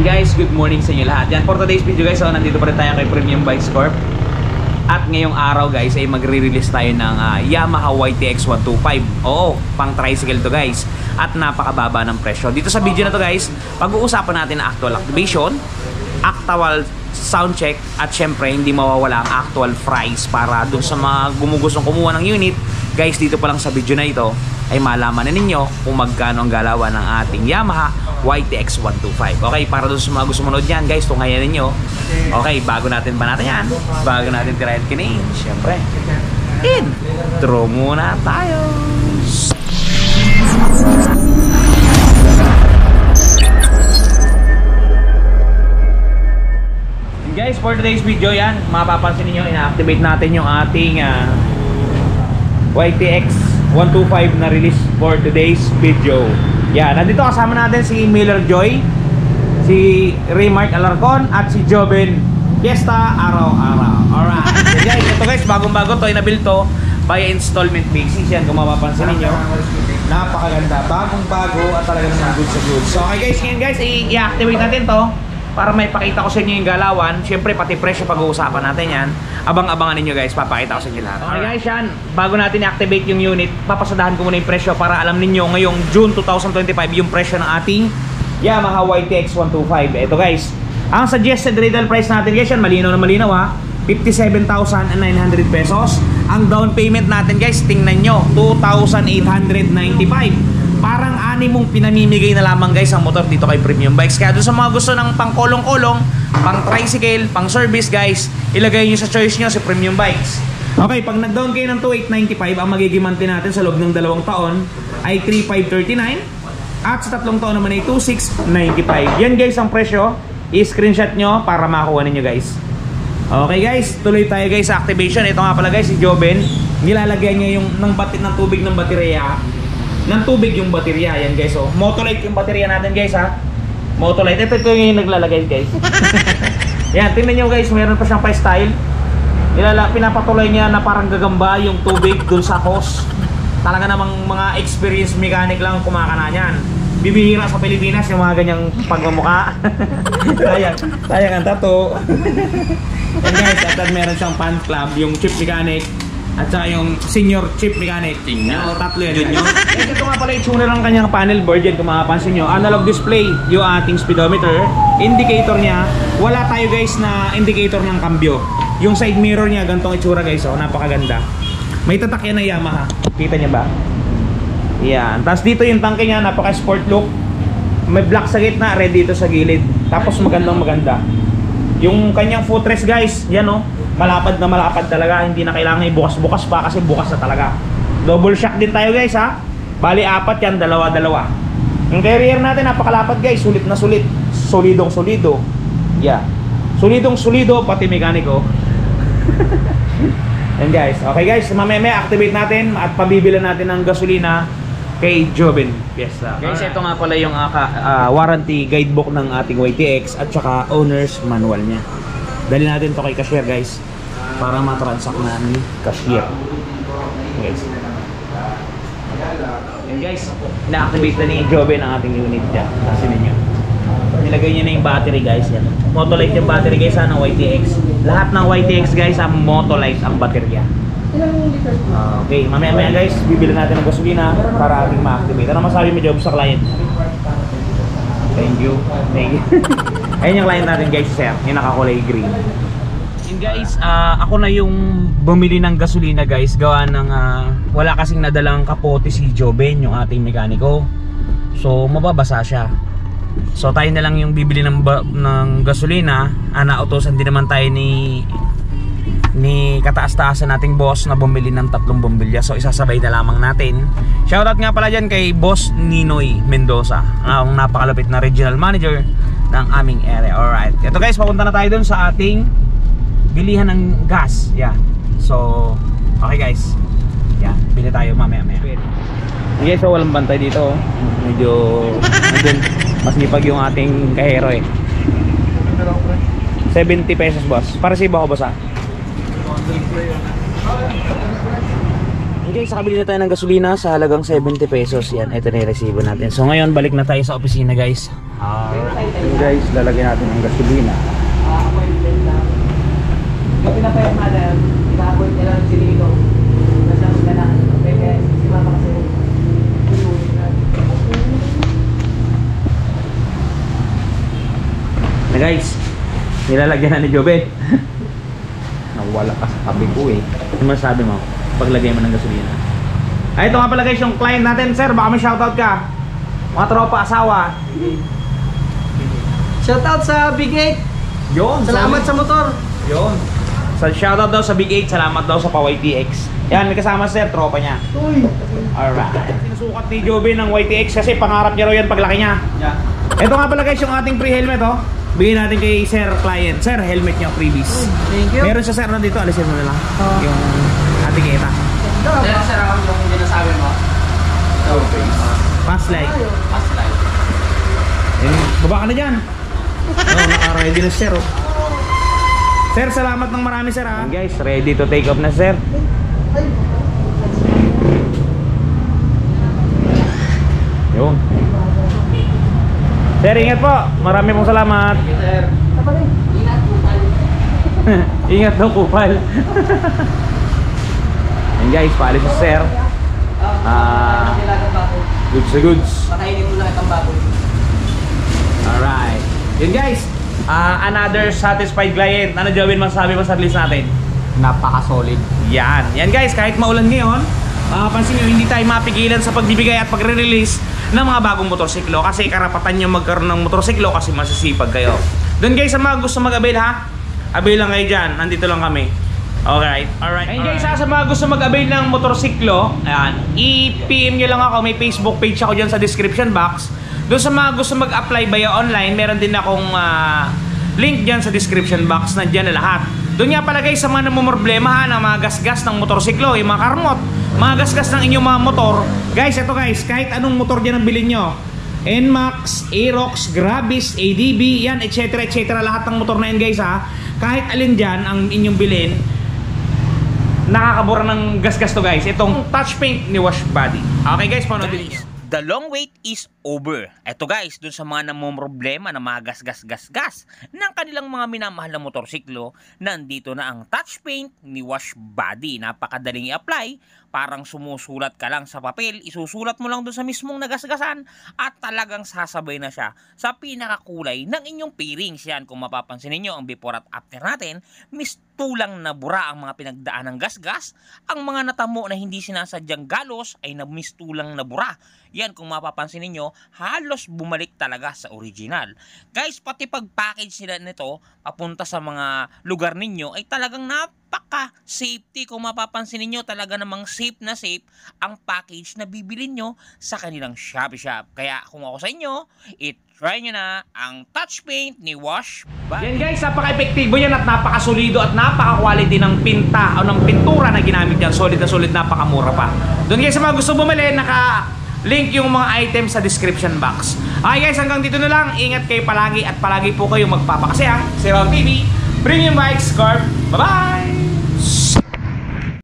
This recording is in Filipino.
And guys, good morning sa inyo lahat. Yan, for today's video guys, so nandito pa rin tayo kay Premium Bikes Corp. At ngayong araw guys ay magre-release tayo ng Yamaha YTX 125. Oo, pang tricycle to guys. At napakababa ng presyo. Dito sa video na to guys, pag-uusapan natin ang actual activation, actual sound check, at syempre hindi mawawala ang actual price para dun sa mga gumugustong kumuha ng unit. Guys, dito pa lang sa video na ito ay malaman na ninyo kung magkano ang galawan ng ating Yamaha YTX 125. Okay, para doon sa mga gusto manood yan guys, tunghayan ninyo. Okay, bago natin yan, bago natin tirahin kinin, syempre intro muna tayo. And guys, for today's video yan, mapapansin niyo ina-activate natin yung ating YTX 125 na release for today's video. Yan, nandito kasama natin si Miller Joy, si Raymark Alarcon, at si Joven Fiesta araw-araw. Alright. So guys, ito guys, bagong-bago to, inabuild to by installment basis. Yan, kung mapapansin ninyo, napakaganda, bagong-bago at talagang good sa good. So okay guys, ngayon guys, i-activate natin to para may pakita ko sa inyo yung galawan. Siyempre pati presyo pag-uusapan natin yan. Abang-abangan ninyo guys, papakita ko sa inyo lahat. Okay guys, yan, bago natin i-activate yung unit, papasadahan ko muna yung presyo para alam ninyo ngayong June 2025 yung presyo ng ating Yamaha YTX 125. Ito guys, ang suggested retail price natin guys, yan, malinaw na malinaw ha, 57,900 pesos. Ang down payment natin guys, tingnan nyo, 2,895. Parang mong pinamimigay na lamang guys ang motor dito kay Premium Bikes. Kaya doon sa mga gusto ng pang kolong-kolong, pang tricycle, pang service guys, ilagay nyo sa choice nyo si Premium Bikes. Okay, pag nag-down kayo ng 2,895, ang magiging monthly natin sa loob ng 2 taon ay 3,539. At sa 3 taon naman ay 2,695. Yan guys ang presyo. I-screenshot nyo para makuha ninyo guys. Okay guys, tuloy tayo guys sa activation. Ito nga pala guys, si Joven, nilalagyan niya yung ng tubig ng baterya. Ng tubig yung baterya, yan guys. Oh, Motolite yung baterya natin guys ha. Motolite, ito yung naglalagay guys. Yan, tingnan nyo guys, meron pa siyang pa-style. Pinapatuloy niya na parang gagamba yung tubig dun sa hose. Talaga namang mga experienced mechanic lang kumakana niyan. Bibihira sa Pilipinas yung mga ganyang pagmamukha. sayang ang tattoo. And guys, at meron siyang fan club, yung chip mechanic at saka yung senior chip mechanic. Tatlo yan. Ito nga pala itsura ng kanyang panel board yan, kung makapansin nyo. Analog display yung ating speedometer. Indicator niya, wala tayo guys na indicator ng cambio. Yung side mirror niya, gantong itsura guys. Oh, napakaganda. May tatak yan na Yamaha. Kita niya ba? Yan. Tapos dito yung tangke niya, napaka sport look. May black sa gitna, red dito sa gilid. Tapos maganda. Yung kanyang footrest guys, yan oh. Malapad na malapad talaga, hindi na kailangan ibukas-bukas pa kasi bukas na talaga. Double shock din tayo guys ha. Bali 4 yan, dalawa. Yung carrier natin napakalapad guys, sulit na sulit. Solidong-solido. Yeah. Solidong-solido pati mekaniko. Yan guys. Okay guys, mamaya activate natin at pabibilan natin ng gasolina kay Joven Fiesta. Guys, ito nga pala yung warranty guidebook ng ating YTX at saka owner's manual niya. Dali natin to kay cashier guys para matransact na ni cashier. Guys. And guys, na-activate na ni Joven ang ating unit niya. Kasi ninyo. Nilagay niya na yung battery guys. Yan. Motolite yung battery guys ng YTX. Lahat ng YTX guys ang Motolite ang baterya. Okay, mamaya guys, bibili natin ng gasolina para ating ma-activate. Ano masabi mo Job sa client? Thank you. Ayun yung client natin guys, sir. Yung nakakulay green. And guys, ako na yung bumili ng gasolina guys. Gawa ng wala kasing nadalang kapote si Joven, yung ating mekaniko. So mababasa siya. So tayo na lang yung bibili ng gasolina. Nautosan din naman tayo ni kataas-taasan nating boss na bumili ng 3 bombilya. So isasabay na lamang natin. Shoutout nga pala dyan kay Boss Ninoy Mendoza, ang napakalupit na regional manager ng aming area. Alright, ito guys, papunta na tayo dun sa ating bilihan ng gas. Yeah. So okay guys, yeah, bili tayo mamaya. Okay, so walang bantay dito. Medyo masipag yung ating kahero eh. 70 pesos boss. Para sa iba ko boss ha. Okay, sa kabili na tayo ng gasolina sa halagang 70 pesos. Yan, ito na yung resibo natin. So ngayon, balik na tayo sa opisina guys. Yun guys, lalagyan natin ng gasolina. Yung pinapayag natin, ina-avoid nila ng silito. Kasi ang ganaan. Kaya si Mama kasi na guys, nilalagyan na ni Jobet. Nawala ka sa tabi ko eh. Ano masasabi mo? Paglagay mo ng gasolina. Ay, ito nga pala guys yung client natin. Sir, baka may shoutout ka. Mga tropa, asawa. Shoutout sa Big 8. Yun. Salamat sa motor. Yun. So, shoutout daw sa Big 8. Salamat daw sa YTX. Yan, may kasama sir, tropa niya. Uy. Alright. Sinusukat ni Joby ng YTX kasi pangarap niya raw yan paglaki niya. Yeah. Ito nga pala guys yung ating free helmet oh. Bigyan natin kay sir client. Sir, helmet niya freebies. Thank you. Meron siya sir nandito, alisin mo na lang. Yung ating kita. Sir, yung ginasabi mo. Okay. Pass light. Pass light. Baba ka na dyan. Naka-ready na sir oh. Sir, salamat ng marami sir ha. Guys, ready to take off na sir. Yun. Sir, ingat po. Marami pong salamat. Sir. Ingat daw kupal. Yan guys, paalis si sir. Goods to goods. Pakainin mo lang itong baboy. Alright. Yun guys, another satisfied client. Ano Jowin, masasabi mo sa list natin? Napaka-solid. Yan. Yan guys, kahit maulan ngayon, pansin nyo, hindi tayo mapigilan sa pagbibigay at pagre-release ng mga bagong motorsiklo. Kasi karapatan nyo magkaroon ng motorsiklo kasi masisipag kayo. Doon guys, sa mga gusto mag-avail ha, avail lang kayo dyan. Nandito lang kami. Alright. Alright. And guys, sa mga gusto mag-avail ng motorsiklo, ayan, i-PM nyo lang ako. May Facebook page ako dyan sa description box. Doon sa mga gusto mag-apply via online, meron din akong link dyan sa description box. Nandiyan na lahat. Doon nga pala guys, sa mga namumroblema ng mga gasgas ng motorsiklo, yung mga karmot, mga gasgas ng inyong mga motor. Guys, ito guys, kahit anong motor dyan ang bilhin nyo, NMAX, Aerox, Gravis, ADB, yan, etc. etc. Lahat ng motor na yan guys ha. Kahit alin dyan ang inyong bilhin, nakakabura ng gasgas to guys. Itong touch paint ni Wash Body. Okay guys, panoodin nyo. The long wait is over. Eto guys, dun sa mga namumroblema na mga gas-gas-gas-gas ng kanilang mga minamahal na motorsiklo, nandito na ang touch paint ni Wash Body. Napakadaling i-apply. Parang sumusulat ka lang sa papel, isusulat mo lang dun sa mismong nagasgasan at talagang sasabay na siya sa pinakakulay ng inyong pairings. Yan, kung mapapansin niyo ang before at after natin, mistulang na bura ang mga pinagdaan ng gasgas. Ang mga natamo na hindi sinasadyang galos ay mistulang na bura. Yan, kung mapapansin niyo, halos bumalik talaga sa original. Guys, pati pag-package nila nito papunta sa mga lugar ninyo ay talagang napaka-safety. Kung mapapansin niyo, talaga namang safe na safe ang package na bibilin nyo sa kanilang Shopee Shop. Kaya kung ako sa inyo, try nyo na ang touch paint ni Wash Body. Yan guys, napaka-epektibo yan at napaka-solido at napaka-quality ng pinta o ng pintura na ginamit yan. Solid na solid, napakamura pa. Doon guys, sa mga gusto bumili, link yung mga items sa description box. Okay guys, hanggang dito na lang. Ingat kayo palagi at palagi po kayo magpapakasaya. Sir TV, Premium Bikes Corp. Bye-bye!